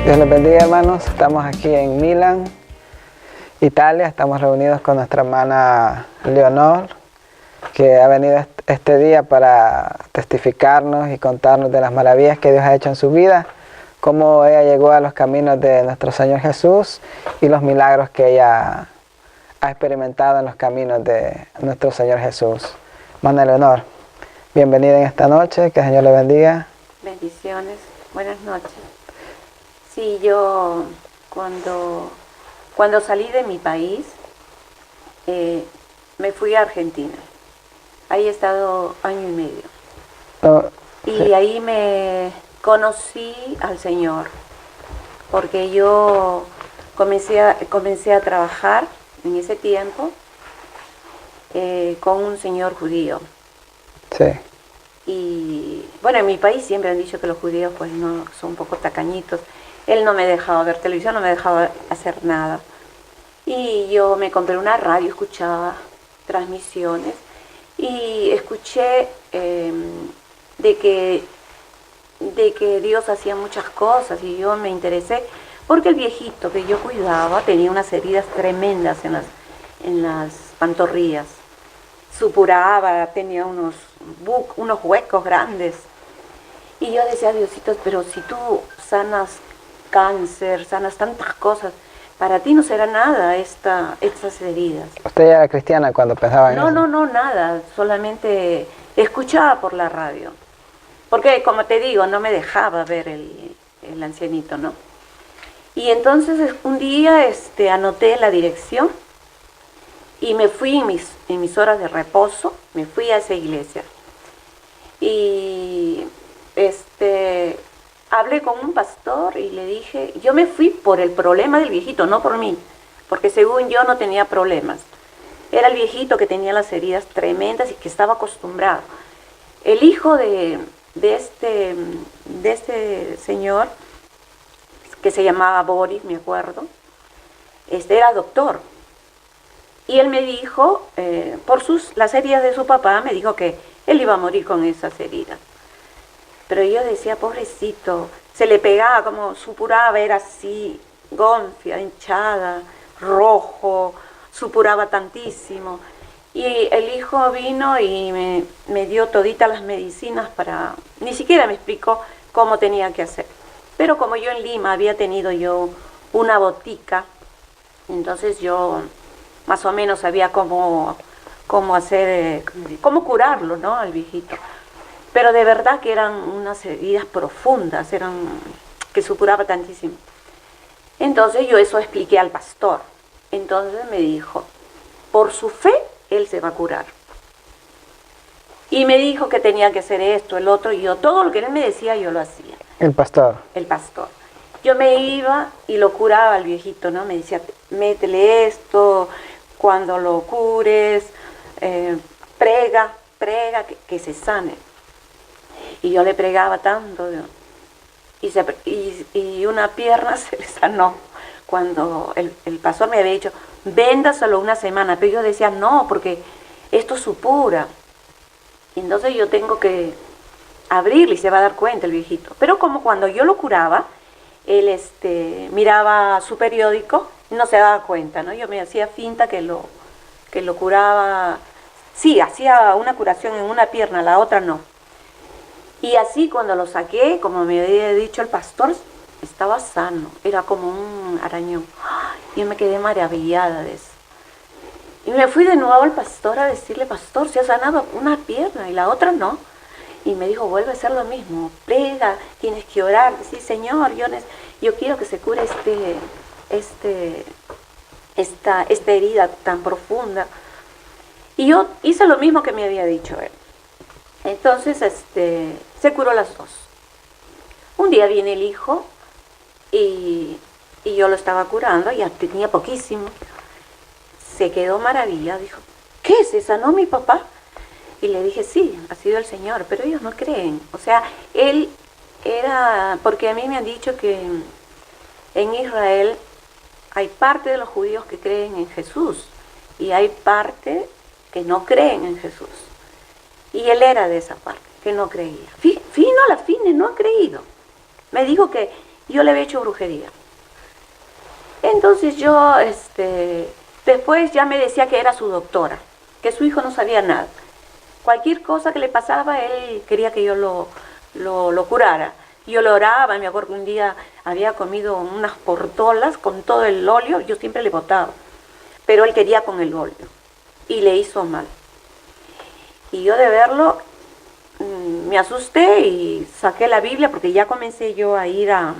Dios les bendiga, hermanos. Estamos aquí en Milán, Italia. Estamos reunidos con nuestra hermana Leonor, que ha venido este día para testificarnos y contarnos de las maravillas que Dios ha hecho en su vida, cómo ella llegó a los caminos de nuestro Señor Jesús y los milagros que ella ha experimentado en los caminos de nuestro Señor Jesús. Hermana Leonor, bienvenida en esta noche, que el Señor le bendiga. Bendiciones, buenas noches. Sí, yo cuando salí de mi país, me fui a Argentina. Ahí he estado año y medio. Y ahí me conocí al Señor, porque yo comencé a trabajar en ese tiempo con un señor judío. Sí. Y bueno, en mi país siempre han dicho que los judíos pues no son un poco tacañitos. Él no me dejaba ver televisión, no me dejaba hacer nada. Y yo me compré una radio, escuchaba transmisiones y escuché de que Dios hacía muchas cosas y yo me interesé porque el viejito que yo cuidaba tenía unas heridas tremendas en las pantorrillas. Supuraba, tenía unos huecos grandes. Y yo decía, Diosito, pero si tú sanas cáncer, sanas tantas cosas, para ti no será nada estas heridas. ¿Usted ya era cristiana cuando pensaba en eso? No, nada, solamente escuchaba por la radio. Porque, como te digo, no me dejaba ver el ancianito, ¿no? Y entonces un día anoté la dirección y me fui en mis horas de reposo, me fui a esa iglesia. Y hablé con un pastor y le dije, yo me fui por el problema del viejito, no por mí, porque según yo no tenía problemas. Era el viejito que tenía las heridas tremendas y que estaba acostumbrado. El hijo de este señor, que se llamaba Boris, me acuerdo, era doctor. Y él me dijo, por las heridas de su papá, me dijo que él iba a morir con esas heridas. Pero yo decía, pobrecito, se le pegaba, como supuraba, era así, gonfia, hinchada, rojo, supuraba tantísimo. Y el hijo vino y me dio toditas las medicinas ni siquiera me explicó cómo tenía que hacer. Pero como yo en Lima había tenido yo una botica, entonces yo más o menos sabía cómo hacer, cómo curarlo, ¿no? Al viejito. Pero de verdad que eran unas heridas profundas, que supuraba tantísimo. Entonces yo eso expliqué al pastor. Entonces me dijo, por su fe, él se va a curar. Y me dijo que tenía que hacer esto, el otro, y yo todo lo que él me decía, yo lo hacía. El pastor. El pastor. Yo me iba y lo curaba al viejito, ¿no? Me decía, métele esto, cuando lo cures, prega que se sane. Y yo le pregaba tanto, y una pierna se le sanó. Cuando el pastor me había dicho, véndaselo una semana, pero yo decía, no, porque esto supura. Y entonces yo tengo que abrirle y se va a dar cuenta el viejito. Pero como cuando yo lo curaba, él miraba su periódico y no se daba cuenta, ¿no? Yo me hacía finta que lo curaba. Sí, hacía una curación en una pierna, la otra no. Y así cuando lo saqué, como me había dicho el pastor, estaba sano, era como un arañón. Yo me quedé maravillada de eso. Y me fui de nuevo al pastor a decirle, pastor, se ha sanado una pierna y la otra no. Y me dijo, vuelve a hacer lo mismo, prega, tienes que orar. Sí, Señor, yo quiero que se cure esta herida tan profunda. Y yo hice lo mismo que me había dicho él. Entonces, se curó las dos. Un día viene el hijo y yo lo estaba curando, ya tenía poquísimo. Se quedó maravillado, dijo, ¿qué? ¿Se sanó mi papá? Y le dije, sí, ha sido el Señor, pero ellos no creen. O sea, él porque a mí me han dicho que en Israel hay parte de los judíos que creen en Jesús y hay parte que no creen en Jesús. Y él era de esa parte, que no creía. Fino a la fine, no ha creído. Me dijo que yo le había hecho brujería. Entonces yo, después ya me decía que era su doctora, que su hijo no sabía nada. Cualquier cosa que le pasaba, él quería que yo lo curara. Yo lo oraba, me acuerdo que un día había comido unas portolas con todo el óleo, yo siempre le botaba, pero él quería con el óleo y le hizo mal. Y yo de verlo me asusté y saqué la Biblia porque ya comencé yo a ir a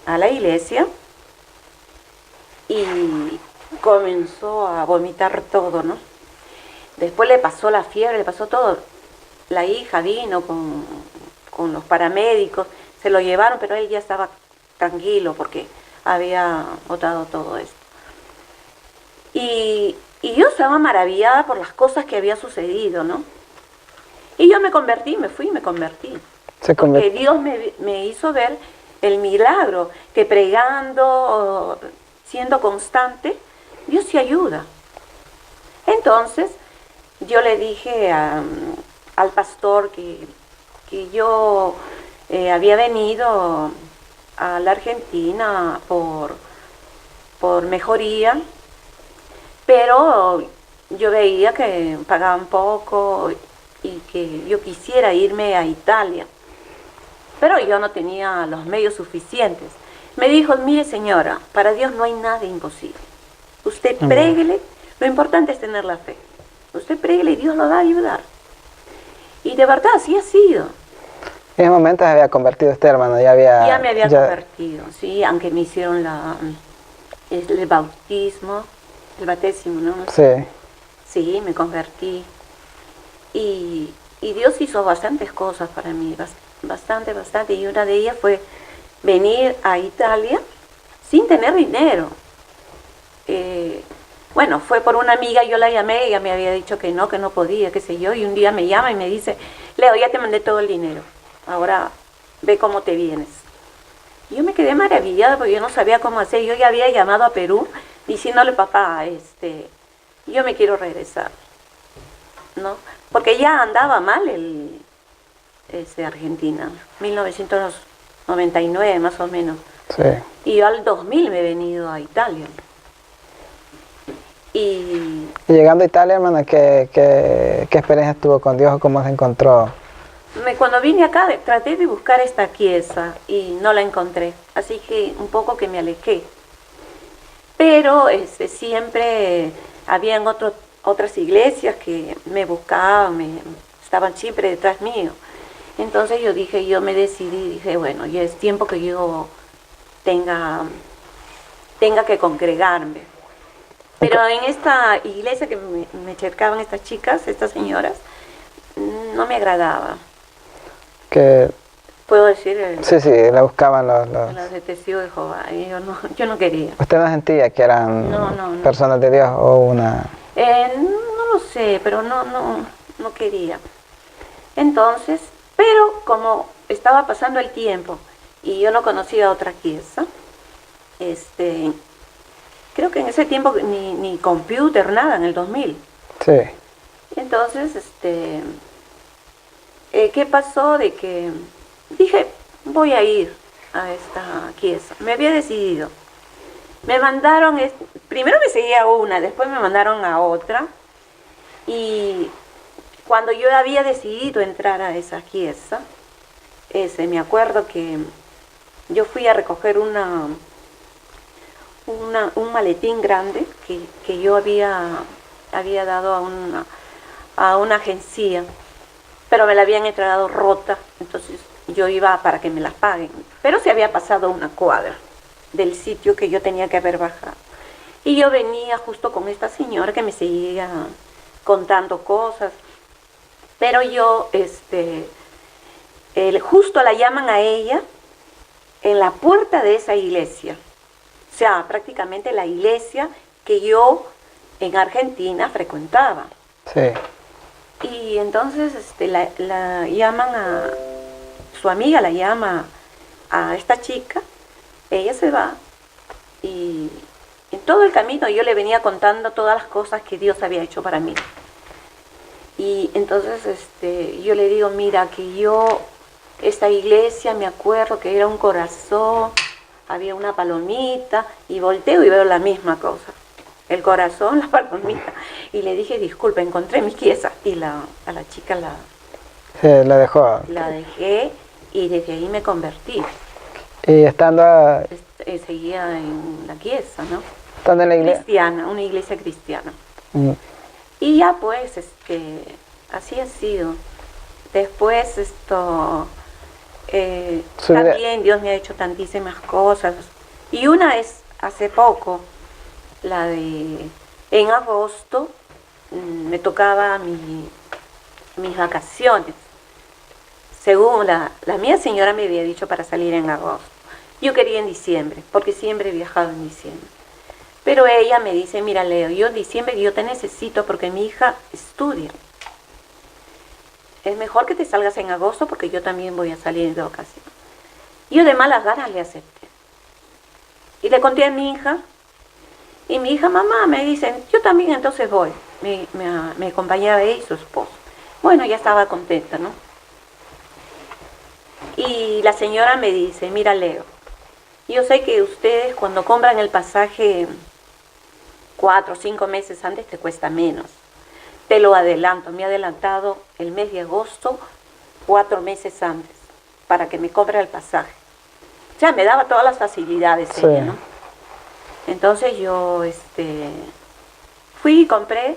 la iglesia y comenzó a vomitar todo, ¿no? Después le pasó la fiebre, le pasó todo. La hija vino con los paramédicos, se lo llevaron, pero él ya estaba tranquilo porque había botado todo esto. Y yo estaba maravillada por las cosas que había sucedido, ¿no? Y yo me convertí, me fui y me convertí. Porque Dios me hizo ver el milagro, que pregando, siendo constante, Dios te ayuda. Entonces, yo le dije al pastor que yo había venido a la Argentina por mejoría, pero yo veía que pagaban poco y que yo quisiera irme a Italia, pero yo no tenía los medios suficientes. Me dijo, mire señora, para Dios no hay nada imposible. Usted préguele, lo importante es tener la fe. Usted préguele y Dios lo va a ayudar. Y de verdad, así ha sido. En ese momento se había convertido usted, hermano, ya me había convertido, sí, aunque me hicieron el bautismo, el bautismo, ¿no? Sí. Sí, me convertí. Y Dios hizo bastantes cosas para mí, bastante. Y una de ellas fue venir a Italia sin tener dinero. Bueno, fue por una amiga, yo la llamé, ella me había dicho que no podía, qué sé yo, y un día me llama y me dice, Leo, ya te mandé todo el dinero, ahora ve cómo te vienes. Y yo me quedé maravillada porque yo no sabía cómo hacer, yo ya había llamado a Perú diciéndole, papá, yo me quiero regresar, ¿no? Porque ya andaba mal Argentina, 1999 más o menos. Sí. Y yo al 2000 me he venido a Italia. Y llegando a Italia, hermana, ¿qué experiencia tuvo con Dios o cómo se encontró? Cuando vine acá traté de buscar esta Chiesa y no la encontré, así que un poco que me alejé. Pero siempre habían otras iglesias que me buscaban, estaban siempre detrás mío. Entonces yo me decidí, dije, bueno, ya es tiempo que yo tenga que congregarme. Pero en esta iglesia que me cercaban estas chicas, estas señoras, no me agradaba. ¿Puedo decir? Sí, la buscaban los de Testigos de Jehová. Yo no quería. ¿Usted no sentía que eran personas de Dios o una...? No lo sé, pero no quería. Entonces, pero como estaba pasando el tiempo y yo no conocía otra Chiesa, creo que en ese tiempo ni computer, nada, en el 2000. Sí. Entonces, ¿qué pasó? De que dije, voy a ir a esta Chiesa. Me había decidido. Me mandaron, primero me seguía una, después me mandaron a otra. Y cuando yo había decidido entrar a esa Chiesa, me acuerdo que yo fui a recoger un maletín grande que yo había dado a una agencia, pero me la habían entregado rota, entonces yo iba para que me la paguen, pero se había pasado una cuadra del sitio que yo tenía que haber bajado. Y yo venía justo con esta señora que me seguía contando cosas, pero yo, justo la llaman a ella en la puerta de esa iglesia. O sea, prácticamente la iglesia que yo en Argentina frecuentaba. Sí. Y entonces la llaman su amiga la llama a esta chica, ella se va y en todo el camino yo le venía contando todas las cosas que Dios había hecho para mí. Y entonces yo le digo, mira, que esta iglesia me acuerdo que era un corazón había una palomita y volteo y veo la misma cosa. El corazón, la palomita. Y le dije, disculpa, encontré mi pieza. Y a la chica la dejó. la dejé y desde ahí me convertí. Y estando, Seguía en la quiesa, ¿no? estando en la iglesia. Cristiana, una iglesia cristiana. Mm. Y ya pues, así ha sido. Después también Dios me ha hecho tantísimas cosas. Y una es hace poco, en agosto, me tocaba mis vacaciones. Según la mía señora me había dicho para salir en agosto. Yo quería en diciembre, porque siempre he viajado en diciembre. Pero ella me dice, mira Leo, yo en diciembre yo te necesito porque mi hija estudia. Es mejor que te salgas en agosto porque yo también voy a salir de ocasión. Yo de malas ganas le acepté. Y le conté a mi hija. Y mi hija, mamá, me dicen, yo también entonces voy. Me acompañaba ella y su esposo. Bueno, ya estaba contenta, ¿no? Y la señora me dice, mira Leo, yo sé que ustedes cuando compran el pasaje 4 o 5 meses antes te cuesta menos. Te lo adelanto, me he adelantado el mes de agosto 4 meses antes para que me compre el pasaje. O sea, me daba todas las facilidades ella, ¿no? Entonces yo fui y compré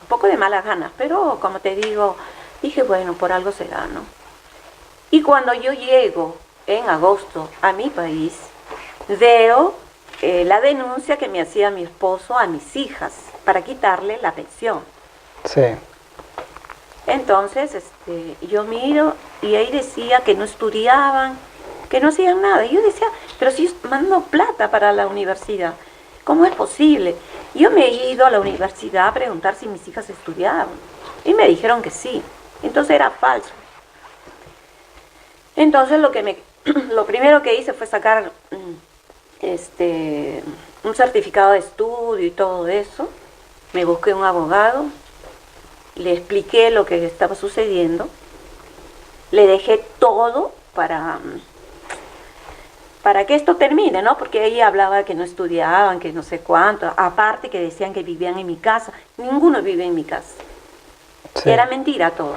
un poco de malas ganas, pero como te digo, dije, bueno, por algo será, ¿no? Y cuando yo llego en agosto a mi país, veo la denuncia que me hacía mi esposo a mis hijas para quitarle la pensión. Sí. Entonces, yo miro y ahí decía que no estudiaban, que no hacían nada. Y yo decía, pero si yo mando plata para la universidad, ¿cómo es posible? Yo me he ido a la universidad a preguntar si mis hijas estudiaban y me dijeron que sí. Entonces era falso. Entonces lo primero que hice fue sacar un certificado de estudio y todo eso. Me busqué un abogado, le expliqué lo que estaba sucediendo, le dejé todo para que esto termine, ¿no? Porque ella hablaba que no estudiaban, que no sé cuánto, aparte que decían que vivían en mi casa. Ninguno vive en mi casa. Sí. Era mentira todo.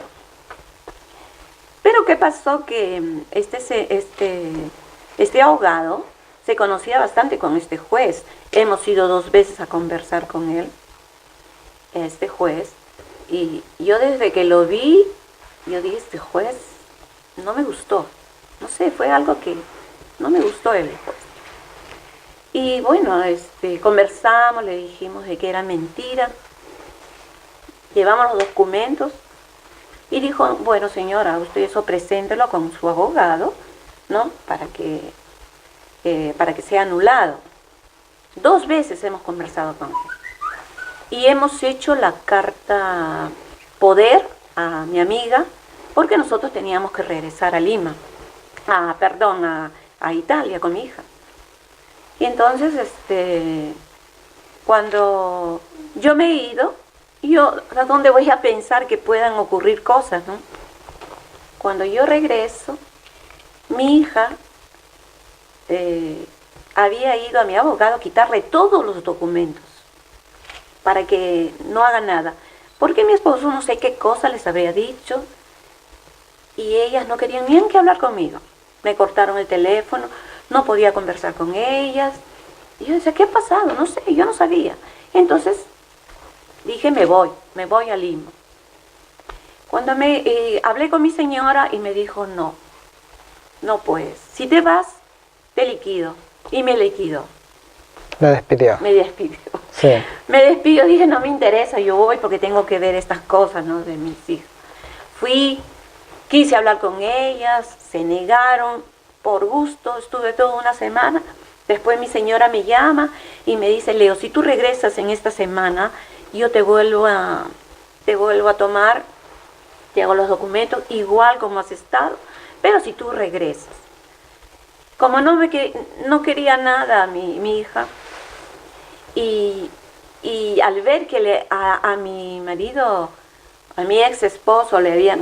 Pero ¿qué pasó? Que este abogado se conocía bastante con este juez. Hemos ido 2 veces a conversar con él, este juez. Y yo desde que lo vi, yo dije, este juez no me gustó. No sé, fue algo que no me gustó el juez. Y bueno, conversamos, le dijimos de que era mentira. Llevamos los documentos. Y dijo, bueno señora, usted eso preséntelo con su abogado, ¿no? Para que sea anulado. 2 veces hemos conversado con él. Y hemos hecho la carta poder a mi amiga, porque nosotros teníamos que regresar a Lima, a Italia con mi hija. Y entonces, cuando yo me he ido, ¿a dónde voy a pensar que puedan ocurrir cosas, no? Cuando yo regreso, mi hija había ido a mi abogado a quitarle todos los documentos para que no haga nada. Porque mi esposo no sé qué cosa les habría dicho y ellas no querían ni en qué hablar conmigo. Me cortaron el teléfono, no podía conversar con ellas. Y yo decía, ¿qué ha pasado? No sé, yo no sabía. Entonces dije, me voy a Lima. Cuando hablé con mi señora y me dijo, no puedes. Si te vas, te liquido. Y me liquidó. ¿La despidió? Me despidió. Sí. Me despidió, dije, no me interesa, yo voy porque tengo que ver estas cosas, ¿no? De mis hijas. Fui, quise hablar con ellas, se negaron, por gusto, estuve toda una semana. Después mi señora me llama y me dice, Leo, si tú regresas en esta semana, yo te vuelvo a tomar, te hago los documentos igual como has estado, pero si tú regresas. Como no quería nada mi hija, y al ver que a mi marido, a mi ex esposo le habían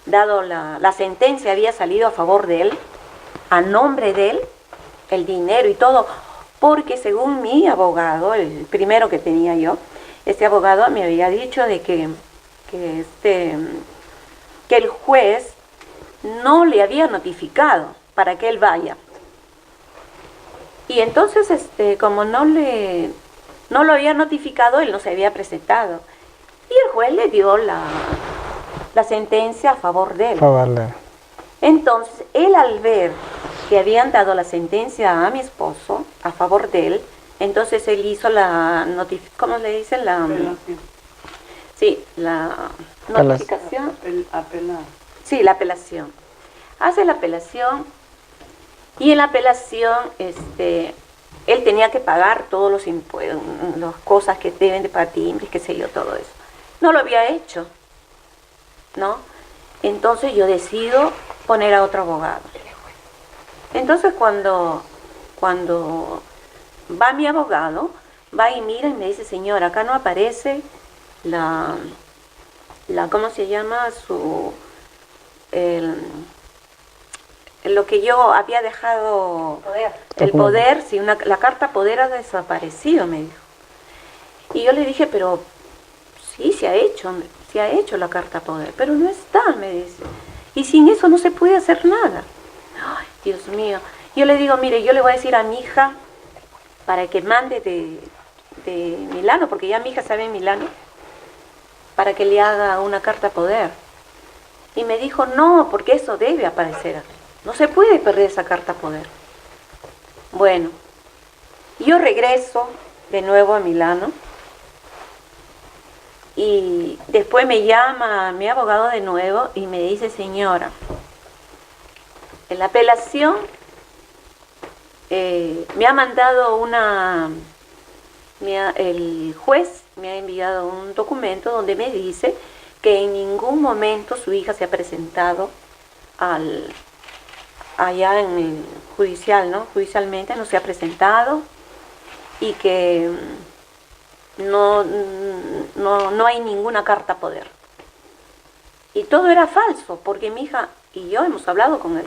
dado la sentencia, había salido a favor de él, a nombre de él, el dinero y todo, porque según mi abogado, el primero que tenía yo, este abogado me había dicho de que el juez no le había notificado para que él vaya. Y entonces, como no lo había notificado, él no se había presentado. Y el juez le dio la sentencia a favor de él. Entonces, él al ver que habían dado la sentencia a mi esposo a favor de él, entonces él hizo ¿cómo le dicen? Sí, la notificación. Apelar. Sí, la apelación. Hace la apelación y en la apelación él tenía que pagar todos los impuestos, las cosas que deben de pagar, qué sé yo, todo eso. No lo había hecho, ¿no? Entonces yo decido poner a otro abogado. Entonces cuando va mi abogado, va y mira y me dice, señora, acá no aparece ¿cómo se llama? Lo que yo había dejado, el poder, sí, la carta poder ha desaparecido, me dijo. Y yo le dije, pero sí, se ha hecho la carta poder, pero no está, me dice. Y sin eso no se puede hacer nada. Ay, Dios mío. Yo le digo, mire, yo le voy a decir a mi hija para que mande de Milano, porque ya mi hija sabe en Milano, para que le haga una carta poder. Y me dijo, no, porque eso debe aparecer. No se puede perder esa carta poder. Bueno, yo regreso de nuevo a Milano y después me llama mi abogado de nuevo y me dice, señora, en la apelación me ha mandado el juez me ha enviado un documento donde me dice que en ningún momento su hija se ha presentado allá en el judicial, ¿no? Judicialmente no se ha presentado y que no hay ninguna carta poder. Y todo era falso, porque mi hija y yo hemos hablado con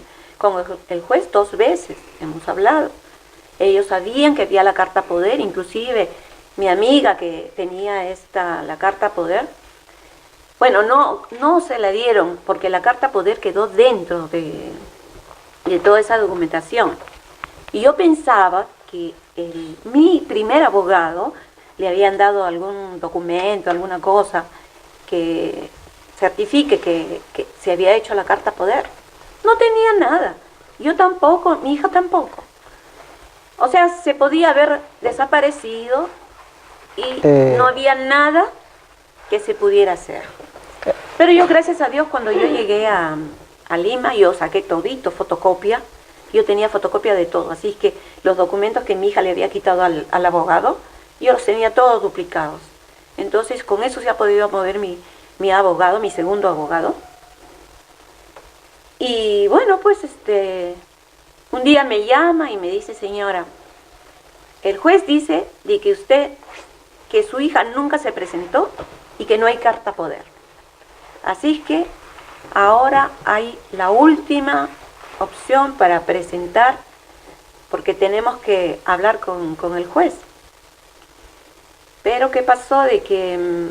el juez 2 veces, hemos hablado. Ellos sabían que había la carta poder, inclusive mi amiga que tenía la carta poder, bueno, no se la dieron porque la carta poder quedó dentro de toda esa documentación. Y yo pensaba que mi primer abogado le habían dado algún documento, alguna cosa que certifique que se había hecho la carta poder. No tenía nada. Yo tampoco, mi hija tampoco. O sea, se podía haber desaparecido y no había nada que se pudiera hacer. Pero yo, gracias a Dios, cuando yo llegué a Lima, yo saqué todito, fotocopia. Yo tenía fotocopia de todo, así que los documentos que mi hija le había quitado al abogado, yo los tenía todos duplicados. Entonces, con eso se ha podido mover mi abogado, mi segundo abogado. Y bueno, pues un día me llama y me dice, señora, el juez dice de que su hija nunca se presentó y que no hay carta poder. Así que ahora hay la última opción para presentar, porque tenemos que hablar con el juez. Pero ¿qué pasó? De que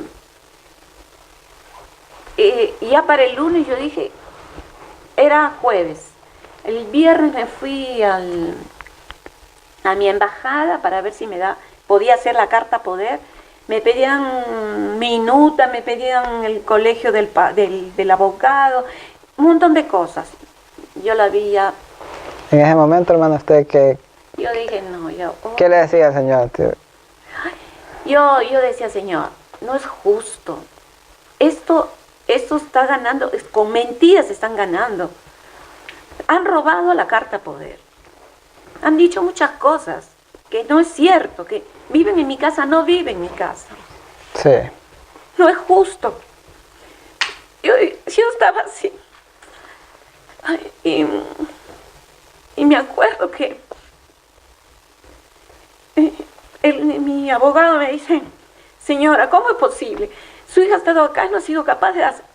ya para el lunes yo dije, era jueves. El viernes me fui a mi embajada para ver si podía hacer la carta poder. Me pedían minuta, me pedían el colegio del abogado, un montón de cosas. Yo la vi ya. En ese momento, hermano, usted yo dije, no, ¿qué le decía, señor? Yo decía, señor, no es justo. Esto está ganando, con mentiras están ganando. Han robado la carta poder. Han dicho muchas cosas que no es cierto, que viven en mi casa, no viven en mi casa. Sí. No es justo. Yo estaba así. Ay, y me acuerdo que mi abogado me dice, señora, ¿cómo es posible? Su hija ha estado acá y no ha sido capaz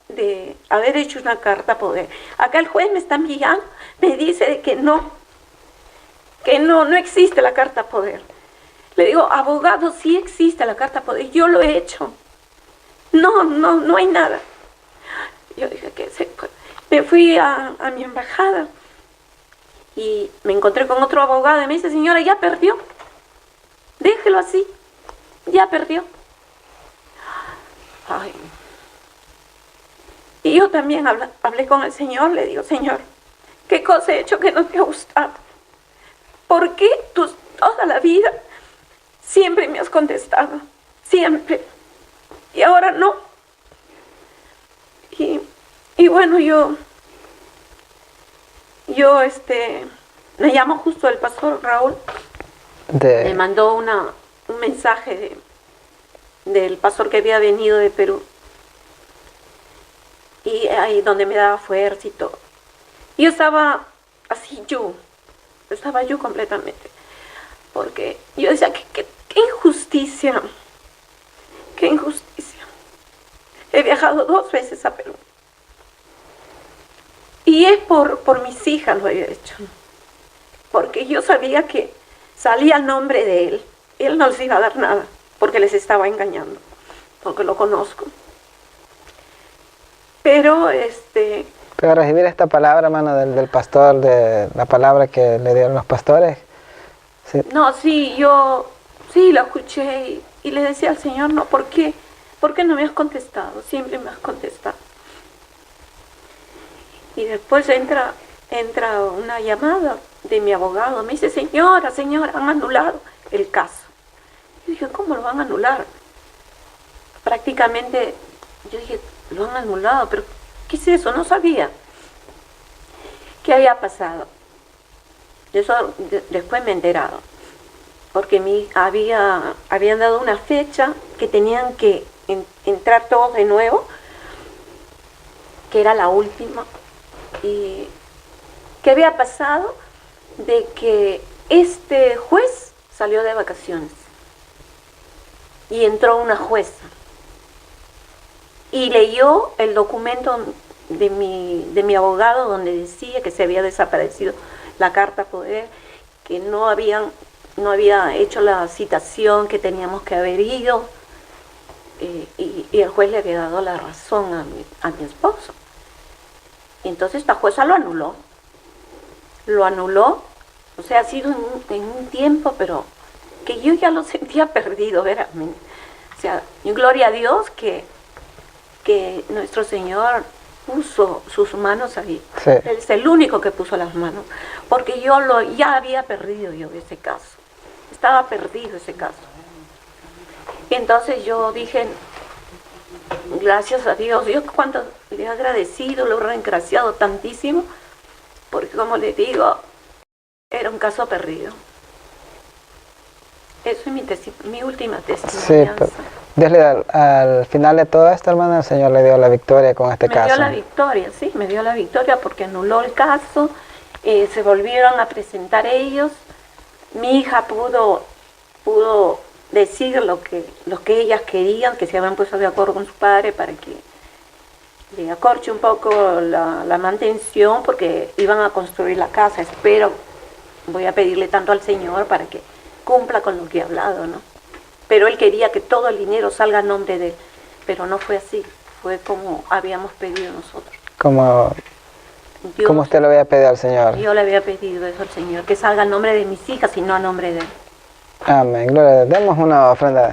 de haber hecho una carta poder. Acá el juez me está enviando, me dice que no. que no existe la carta poder. Le digo, abogado, sí existe la carta poder, yo lo he hecho. No hay nada. Yo dije, me fui a mi embajada y me encontré con otro abogado y me dice, señora, ya perdió. Déjelo así, ya perdió. Ay. Y yo también hablé con el Señor, le digo, Señor, ¿qué cosa he hecho que no te ha gustado? ¿Por qué tú toda la vida siempre me has contestado? Siempre. Y ahora no. Y bueno, yo me llamó justo el pastor Raúl. Me mandó un mensaje del pastor que había venido de Perú. Y ahí donde me daba fuerza y todo. Y yo estaba así, estaba yo completamente. Porque yo decía, qué injusticia, qué injusticia. He viajado 2 veces a Perú. Y es por mis hijas lo he hecho. Porque yo sabía que salía el nombre de él. Él no les iba a dar nada, porque les estaba engañando, porque lo conozco. Pero recibir esta palabra, hermano, del pastor, de la palabra que le dieron los pastores. Sí. No, sí, yo sí lo escuché y le decía al Señor, no, ¿por qué? ¿Por qué no me has contestado? Siempre me has contestado. Y después entra una llamada de mi abogado. Me dice, señora, han anulado el caso. Yo dije, ¿cómo lo van a anular? Prácticamente, yo dije, lo han anulado, pero ¿qué es eso? No sabía. ¿Qué había pasado? Eso después me he enterado. Porque habían dado una fecha que tenían que entrar todos de nuevo, que era la última. Y ¿qué había pasado? De que este juez salió de vacaciones y entró una jueza y leyó el documento de mi abogado donde decía que se había desaparecido la carta poder, que no había hecho la citación que teníamos que haber ido, y el juez le había dado la razón a mi esposo. Y entonces esta jueza lo anuló, o sea, ha sido en un tiempo, pero que yo ya lo sentía perdido, veramente. O sea, gloria a Dios que nuestro Señor puso sus manos ahí. Sí. Él es el único que puso las manos, porque ya había perdido yo ese caso. Estaba perdido ese caso. Y entonces yo dije, gracias a Dios, yo cuando le he agradecido, lo he engraciado tantísimo, porque como le digo, era un caso perdido. Eso es mi última testimonianza. Sí, pero al final de todo esto, hermana, el Señor le dio la victoria con este caso. Me dio la victoria, sí, me dio la victoria porque anuló el caso, se volvieron a presentar ellos, mi hija pudo decir lo que ellas querían, que se habían puesto de acuerdo con su padre para que le acorche un poco la mantención, porque iban a construir la casa. Espero, voy a pedirle tanto al Señor para que cumpla con lo que he hablado, ¿no? Pero él quería que todo el dinero salga a nombre de él, pero no fue así, fue como habíamos pedido nosotros. Como usted lo había pedido al Señor. Yo le había pedido eso al Señor, que salga a nombre de mis hijas y no a nombre de él. Amén, gloria a Dios. Demos una ofrenda.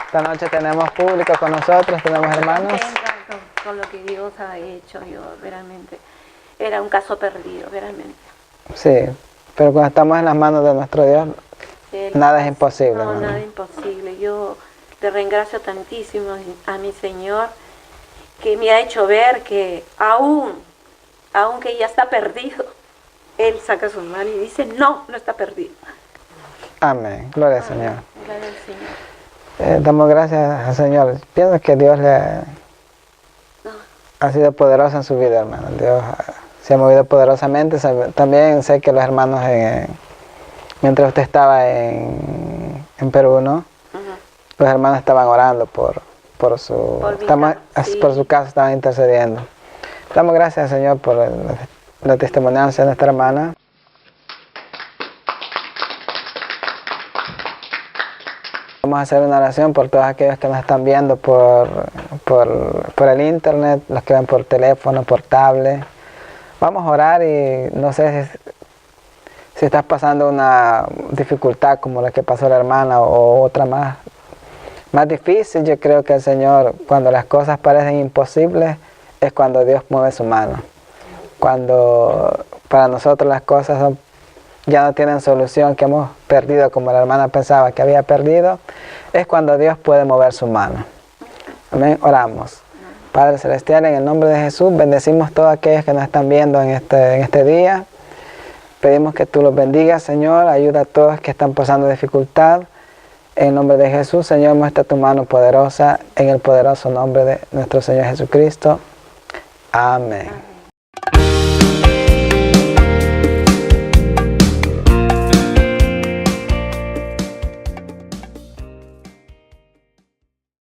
Esta noche tenemos público con nosotros, tenemos hermanos. Con lo que Dios ha hecho, yo realmente, era un caso perdido, realmente. Sí, pero cuando estamos en las manos de nuestro Dios, nada es imposible. No, nada es imposible. Yo le reengracio tantísimo a mi Señor, que me ha hecho ver que aunque ya está perdido, Él saca su mano y dice, no está perdido. Amén, gloria al Señor. Gloria al Señor. Damos gracias al Señor. Pienso que Dios ha sido poderoso en su vida, hermano. Dios se ha movido poderosamente. También sé que los hermanos, mientras usted estaba en Perú, ¿no? Los hermanos estaban orando por su caso, estaban intercediendo. Damos gracias al Señor por la testimonianza de nuestra hermana. Vamos a hacer una oración por todos aquellos que nos están viendo por el internet, los que ven por teléfono, por tablet. Vamos a orar y no sé si estás pasando una dificultad como la que pasó la hermana o otra más difícil. Yo creo que el Señor, cuando las cosas parecen imposibles, es cuando Dios mueve su mano. Cuando para nosotros las cosas ya no tienen solución, que hemos perdido como la hermana pensaba que había perdido, es cuando Dios puede mover su mano. Amén. Oramos. Padre Celestial, en el nombre de Jesús, bendecimos a todos aquellos que nos están viendo en este día. Pedimos que tú los bendigas, Señor. Ayuda a todos que están pasando dificultad. En el nombre de Jesús, Señor, muestra tu mano poderosa en el poderoso nombre de nuestro Señor Jesucristo. Amén.